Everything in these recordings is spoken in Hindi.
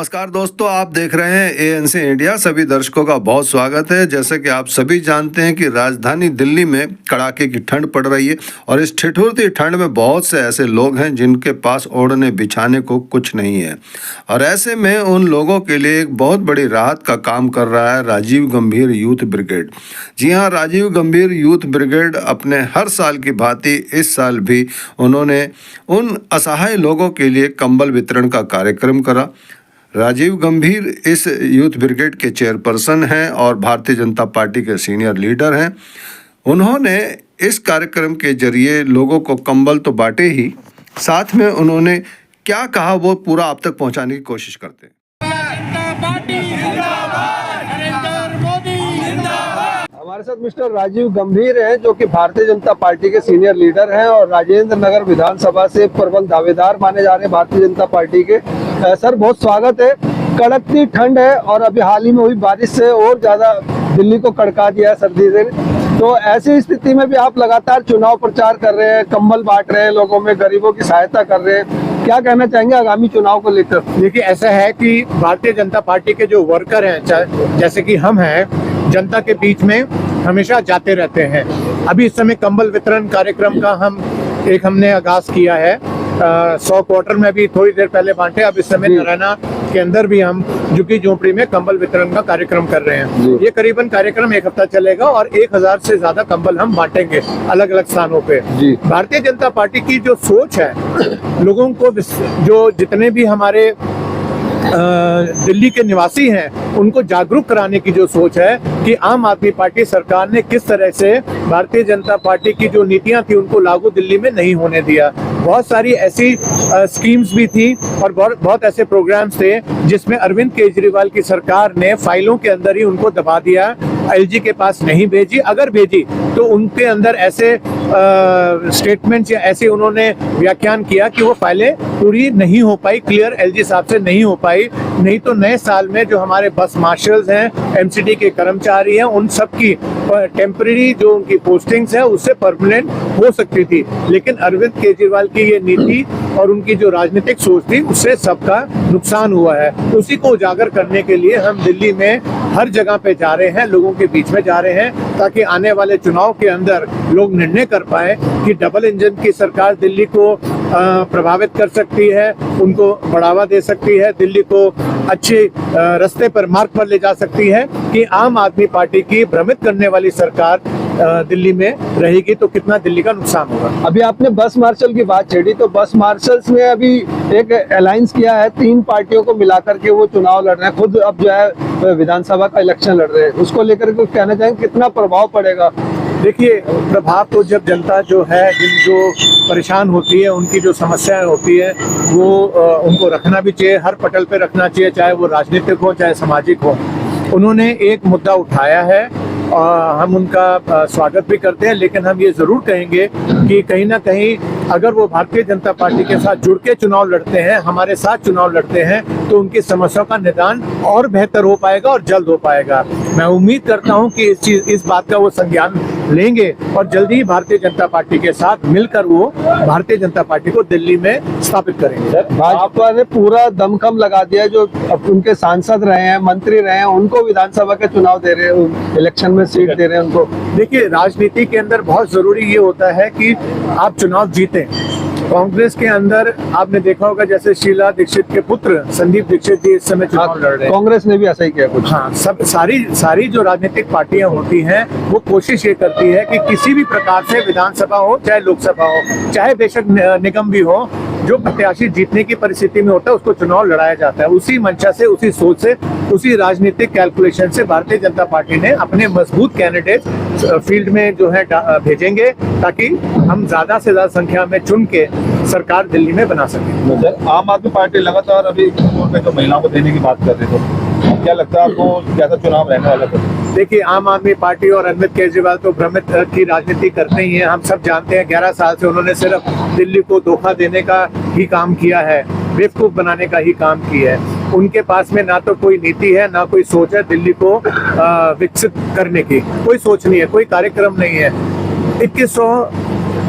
नमस्कार दोस्तों, आप देख रहे हैं एएनसी इंडिया। सभी दर्शकों का बहुत स्वागत है। जैसे कि आप सभी जानते हैं कि राजधानी दिल्ली में कड़ाके की ठंड पड़ रही है और इस ठिठुरती ठंड में बहुत से ऐसे लोग हैं जिनके पास ओढ़ने बिछाने को कुछ नहीं है। और ऐसे में उन लोगों के लिए एक बहुत बड़ी राहत का काम कर रहा है राजीव गंभीर यूथ ब्रिगेड। जी हाँ, राजीव गंभीर यूथ ब्रिगेड अपने हर साल की भांति इस साल भी उन्होंने उन असहाय लोगों के लिए कंबल वितरण का कार्यक्रम करा। राजीव गंभीर इस यूथ ब्रिगेड के चेयरपर्सन हैं और भारतीय जनता पार्टी के सीनियर लीडर हैं। उन्होंने इस कार्यक्रम के जरिए लोगों को कंबल तो बांटे ही, साथ में उन्होंने क्या कहा वो पूरा आप तक पहुंचाने की कोशिश करते हैं। हमारे साथ मिस्टर राजीव गंभीर हैं जो कि भारतीय जनता पार्टी के सीनियर लीडर हैं और राजेंद्र नगर विधानसभा से प्रबल दावेदार माने जा रहे हैं भारतीय जनता पार्टी के। सर, बहुत स्वागत है। कड़कती ठंड है और अभी हाल ही में हुई बारिश से और ज्यादा दिल्ली को कड़का दिया है सर्दी से। तो ऐसी स्थिति में भी आप लगातार चुनाव प्रचार कर रहे हैं, कंबल बांट रहे हैं लोगों में, गरीबों की सहायता कर रहे हैं। क्या कहना चाहेंगे आगामी चुनाव को लेकर? देखिए, ऐसा है कि भारतीय जनता पार्टी के जो वर्कर हैं, जैसे कि हम हैं, जनता के बीच में हमेशा जाते रहते हैं। अभी इस समय कंबल वितरण कार्यक्रम का हमने आगाज किया है। 100 क्वार्टर में भी थोड़ी देर पहले बांटे। अब इस समय नारायणा के अंदर भी हम झुग्गी झोंपड़ी में कंबल वितरण का कार्यक्रम कर रहे हैं। ये करीबन कार्यक्रम 1 हफ्ता चलेगा और 1000 से ज्यादा कंबल हम बांटेंगे अलग अलग स्थानों पे। भारतीय जनता पार्टी की जो सोच है, लोगों को जो जितने भी हमारे दिल्ली के निवासी हैं उनको जागरूक कराने की जो सोच है कि आम आदमी पार्टी सरकार ने किस तरह से भारतीय जनता पार्टी की जो नीतियां थी उनको लागू दिल्ली में नहीं होने दिया। बहुत सारी ऐसी स्कीम्स भी थी और बहुत ऐसे प्रोग्राम्स थे जिसमें अरविंद केजरीवाल की सरकार ने फाइलों के अंदर ही उनको दबा दिया, एलजी के पास नहीं भेजी। अगर भेजी तो उनके अंदर ऐसे स्टेटमेंट्स या ऐसे उन्होंने व्याख्यान किया कि वो फाइलें पूरी नहीं हो पाई, क्लियर एलजी साहब से नहीं हो पाई। नहीं तो नए साल में जो हमारे बस मार्शल्स हैं, एमसीडी के कर्मचारी हैं, उन सब की टेम्परेरी जो उनकी पोस्टिंग्स है उससे परमानेंट हो सकती थी। लेकिन अरविंद केजरीवाल की ये नीति और उनकी जो राजनीतिक सोच थी उससे सबका नुकसान हुआ है। उसी को उजागर करने के लिए हम दिल्ली में हर जगह पे जा रहे हैं, लोगों के बीच में जा रहे हैं, ताकि आने वाले चुनाव के अंदर लोग निर्णय कर पाए कि डबल इंजन की सरकार दिल्ली को प्रभावित कर सकती है, उनको बढ़ावा दे सकती है, दिल्ली को अच्छे रास्ते पर, मार्ग पर ले जा सकती है। कि आम आदमी पार्टी की भ्रमित करने वाली सरकार दिल्ली में रहेगी तो कितना दिल्ली का नुकसान होगा। अभी आपने बस मार्शल की बात छेड़ी, तो बस मार्शल्स ने अभी एक अलायंस किया है, 3 पार्टियों को मिलाकर के वो चुनाव लड़ रहे हैं। खुद अब जो है विधानसभा का इलेक्शन लड़ रहे हैं, उसको लेकर के कहना चाहेंगे कितना प्रभाव पड़ेगा? देखिए, प्रभाव तो जब जनता जो है, जो परेशान होती है, उनकी जो समस्याएं होती है वो उनको रखना भी चाहिए, हर पटल पे रखना चाहिए, चाहे वो राजनीतिक हो चाहे सामाजिक हो। उन्होंने एक मुद्दा उठाया है और हम उनका स्वागत भी करते हैं, लेकिन हम ये जरूर कहेंगे कि कहीं ना कहीं अगर वो भारतीय जनता पार्टी के साथ जुड़ के चुनाव लड़ते हैं, हमारे साथ चुनाव लड़ते हैं, तो उनकी समस्याओं का निदान और बेहतर हो पाएगा और जल्द हो पाएगा। मैं उम्मीद करता हूं कि इस बात का वो संज्ञान लेंगे और जल्दी ही भारतीय जनता पार्टी के साथ मिलकर वो भारतीय जनता पार्टी को दिल्ली में स्थापित करेंगे। भाजपा ने पूरा दमखम लगा दिया, जो उनके सांसद रहे हैं, मंत्री रहे हैं, उनको विधानसभा के चुनाव दे रहे हैं, इलेक्शन में सीट दे रहे हैं उनको। देखिए, राजनीति के अंदर बहुत जरूरी ये होता है कि आप चुनाव जीतें। कांग्रेस के अंदर आपने देखा होगा, जैसे शीला दीक्षित के पुत्र संदीप दीक्षित जी इस समय चुनाव लड़ रहे हैं। कांग्रेस ने भी ऐसा ही किया कुछ। हाँ, सब सारी जो राजनीतिक पार्टियां होती हैं वो कोशिश ये करती है कि किसी भी प्रकार से विधानसभा हो चाहे लोकसभा हो, चाहे बेशक निगम भी हो, जो प्रत्याशी जीतने की परिस्थिति में होता है उसको चुनाव लड़ाया जाता है। उसी मंशा से, उसी सोच से, उसी राजनीतिक कैलकुलेशन से भारतीय जनता पार्टी ने अपने मजबूत कैंडिडेट फील्ड में जो है भेजेंगे, ताकि हम ज्यादा से ज्यादा संख्या में चुन के सरकार दिल्ली में बना सके। आम आदमी पार्टी लगातार अभी में तो महिलाओं को देने की बात कर रहे थे, क्या लगता है आपको कैसा चुनाव रहने वाला है? देखिए, आम आदमी पार्टी और अरविंद केजरीवाल तो भ्रमित की राजनीति करते ही हैं। हम सब जानते हैं 11 साल से उन्होंने सिर्फ दिल्ली को धोखा देने का ही काम किया है, बेवकूफ बनाने का ही काम किया है। उनके पास में ना तो कोई नीति है, ना कोई सोच है दिल्ली को विकसित करने की। कोई सोच नहीं है, कोई कार्यक्रम नहीं है। 2100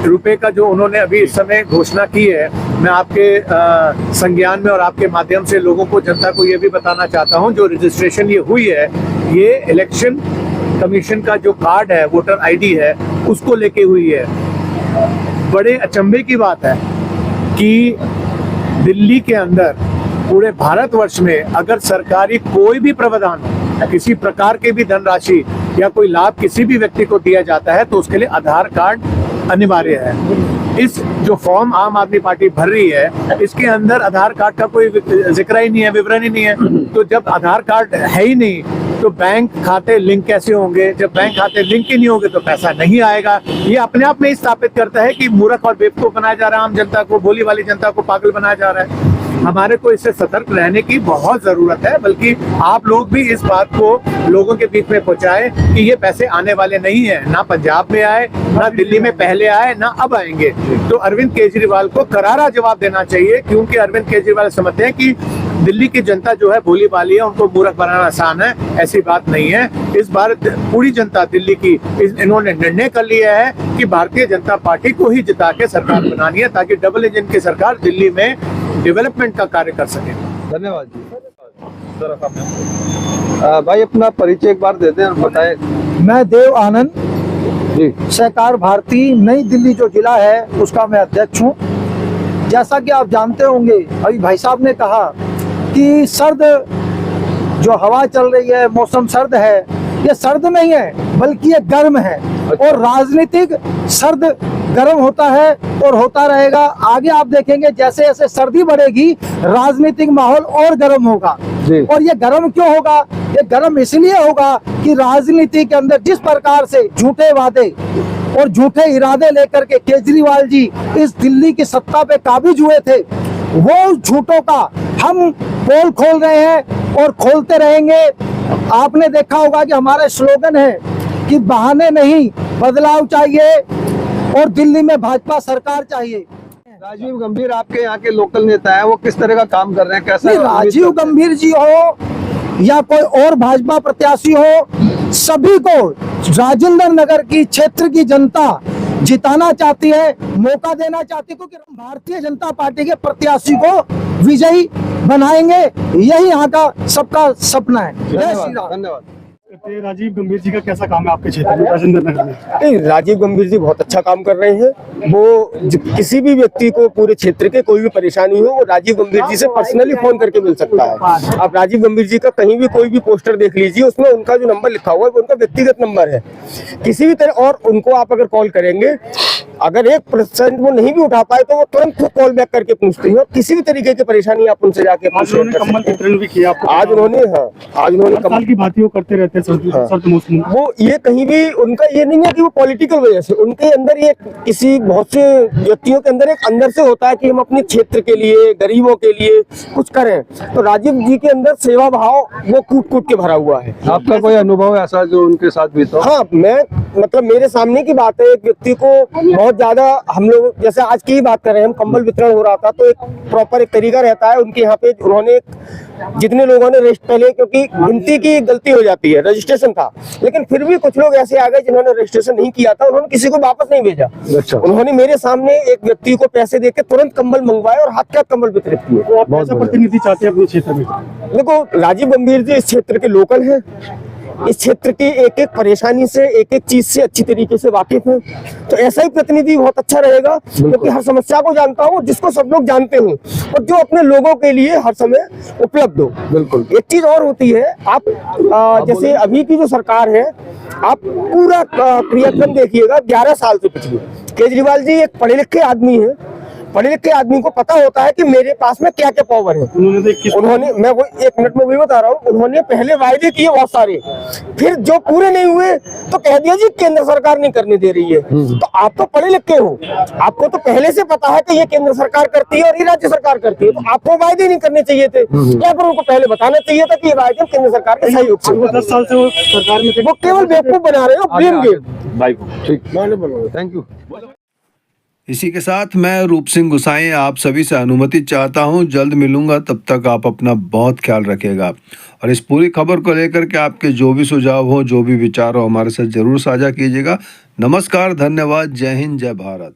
रुपए का जो उन्होंने अभी इस समय घोषणा की है मैं आपके संज्ञान में और आपके माध्यम से लोगों को, जनता को ये भी बताना चाहता हूँ, जो रजिस्ट्रेशन ये हुई है, ये इलेक्शन कमीशन का जो कार्ड है, वोटर आईडी है, उसको लेके हुई है। बड़े अचंभे की बात है कि दिल्ली के अंदर पूरे भारतवर्ष में अगर सरकारी कोई भी प्रावधान, किसी प्रकार की भी धनराशि या कोई लाभ किसी भी व्यक्ति को दिया जाता है तो उसके लिए आधार कार्ड अनिवार्य है। इस जो फॉर्म आम आदमी पार्टी भर रही है, इसके अंदर आधार कार्ड का कोई जिक्र ही नहीं है, विवरण ही नहीं है। तो जब आधार कार्ड है ही नहीं तो बैंक खाते लिंक कैसे होंगे? जब बैंक खाते लिंक ही नहीं होंगे तो पैसा नहीं आएगा। ये अपने आप में ही स्थापित करता है कि मूर्ख और बेवकूफ बनाया जा रहा है, आम जनता को, भोली वाली जनता को पागल बनाया जा रहा है। हमारे को इससे सतर्क रहने की बहुत जरूरत है, बल्कि आप लोग भी इस बात को लोगों के बीच में पहुंचाएं कि ये पैसे आने वाले नहीं है, ना पंजाब में आए, ना दिल्ली में पहले आए, ना अब आएंगे। तो अरविंद केजरीवाल को करारा जवाब देना चाहिए, क्योंकि अरविंद केजरीवाल समझते हैं कि दिल्ली की जनता जो है भोली भाली है, उनको मूर्ख बनाना आसान है। ऐसी बात नहीं है। इस बार पूरी जनता दिल्ली की, इन्होंने निर्णय कर लिया है कि भारतीय जनता पार्टी को ही जिता के सरकार बनानी है, ताकि डबल इंजन की सरकार दिल्ली में डेवलपमेंट का कार्य कर सके। धन्यवाद जी। भाई अपना परिचय एक बार दे दें और बताएं। मैं देव आनंद जी, सहकार भारती नई दिल्ली जो जिला है उसका मैं अध्यक्ष हूँ। जैसा कि आप जानते होंगे, अभी भाई साहब ने कहा कि सर्द जो हवा चल रही है, मौसम सर्द है, ये सर्द नहीं है बल्कि ये गर्म है। और राजनीतिक सर्द गर्म होता है और होता रहेगा। आगे आप देखेंगे जैसे जैसे सर्दी बढ़ेगी राजनीतिक माहौल और गर्म होगा। और ये गर्म क्यों होगा? ये गर्म इसलिए होगा कि राजनीति के अंदर जिस प्रकार से झूठे वादे और झूठे इरादे लेकर के केजरीवाल जी इस दिल्ली की सत्ता पे काबिज हुए थे, वो झूठों का हम पोल खोल रहे हैं और खोलते रहेंगे। आपने देखा होगा कि हमारा स्लोगन है कि बहाने नहीं, बदलाव चाहिए और दिल्ली में भाजपा सरकार चाहिए। राजीव गंभीर आपके यहाँ के लोकल नेता हैं, वो किस तरह का काम कर रहे हैं, कैसा? राजीव गंभीर जी हो या कोई और भाजपा प्रत्याशी हो, सभी को राजेंद्र नगर की क्षेत्र की जनता जिताना चाहती है, मौका देना चाहती है, क्योंकि भारतीय जनता पार्टी के प्रत्याशी को विजयी बनाएंगे। यही यहाँ का सबका सपना है। जय श्री राम। धन्यवाद। राजीव गंभीर जी का कैसा काम है आपके क्षेत्र में, राजेंद्र नगर में? नहीं, राजीव गंभीर जी बहुत अच्छा काम कर रहे हैं। वो किसी भी व्यक्ति को पूरे क्षेत्र के कोई भी परेशानी हो, वो राजीव गंभीर जी से पर्सनली फोन करके मिल सकता है। आप राजीव गंभीर जी का कहीं भी कोई भी पोस्टर देख लीजिए, उसमें उनका जो नंबर लिखा हुआ है वो उनका व्यक्तिगत नंबर है। किसी भी तरह, और उनको आप अगर कॉल करेंगे, अगर 1% वो नहीं भी उठा पाए तो वो तुरंत कॉल बैक करके पूछते हैं। और किसी भी तरीके की परेशानी आप उनसे जाके कम्बल वितरण भी किया आपको? आज उन्होंने कम्बल की बात वो करते रहते हैं सर्द मौसम। वो ये कहीं भी उनका ये नहीं है कि वो पॉलिटिकल वजह से, उनके अंदर ये किसी बहुत से व्यक्तियों के अंदर एक अंदर से होता है कि हम अपने क्षेत्र के लिए, गरीबों के लिए कुछ करें। तो राजीव जी के अंदर सेवा भाव वो कूट कूट के भरा हुआ है। आपका कोई अनुभव ऐसा जो उनके साथ बीता? हाँ, मैं मतलब मेरे सामने की बात है, एक व्यक्ति को बहुत ज्यादा, हम लोग जैसे आज की ही बात कर रहे हैं, हम कंबल वितरण हो रहा था तो एक प्रॉपर एक तरीका रहता है उनके यहाँ पे। उन्होंने जितने लोगों ने पहले, क्योंकि गिनती की गलती हो जाती है, रजिस्ट्रेशन था, लेकिन फिर भी कुछ लोग ऐसे आ गए जिन्होंने रजिस्ट्रेशन नहीं किया था, उन्होंने किसी को वापस नहीं भेजा। अच्छा। उन्होंने मेरे सामने एक व्यक्ति को पैसे देके तुरंत कंबल मंगवाए और हाथ का कंबल वितरित किए। तो आप कैसा प्रतिनिधि चाहते हैं अपने क्षेत्र में? देखो, राजीव गंभीर जी इस क्षेत्र के लोकल हैं, इस क्षेत्र की एक एक परेशानी से, एक एक चीज से अच्छी तरीके से वाकिफ है। तो ऐसा ही प्रतिनिधि बहुत अच्छा रहेगा, क्योंकि हर समस्या को जानता हूँ, जिसको सब लोग जानते हो, और जो अपने लोगों के लिए हर समय उपलब्ध हो। बिल्कुल। एक चीज और होती है, आप जैसे अभी की जो सरकार है, आप पूरा क्रियाक्रम देखिएगा 11 साल से पिछले। केजरीवाल जी एक पढ़े लिखे आदमी है, पढ़े लिखे आदमी को पता होता है कि मेरे पास में क्या क्या पावर है। उन्होंने, मैं वो 1 मिनट में वही बता रहा हूँ, उन्होंने पहले वायदे किए बहुत सारे, फिर जो पूरे नहीं हुए तो कह दिया जी केंद्र सरकार नहीं करने दे रही है। तो आप तो पढ़े लिखे हो, आपको तो पहले से पता है कि ये केंद्र सरकार करती है और ये राज्य सरकार करती है, तो आपको वायदे नहीं करने चाहिए थे, या फिर उनको पहले बताना चाहिए था कि ये वायदे केंद्र सरकार के सहयोग से। 10 साल से वो सरकार में, वो केवल बेवकूफ बना रहे हो, ब्लेम गेम। ठीक, थैंक यू। इसी के साथ मैं रूप सिंह गुसाई आप सभी से अनुमति चाहता हूं। जल्द मिलूंगा, तब तक आप अपना बहुत ख्याल रखिएगा। और इस पूरी खबर को लेकर के आपके जो भी सुझाव हो, जो भी विचार हो, हमारे साथ जरूर साझा कीजिएगा। नमस्कार, धन्यवाद, जय हिंद, जय भारत।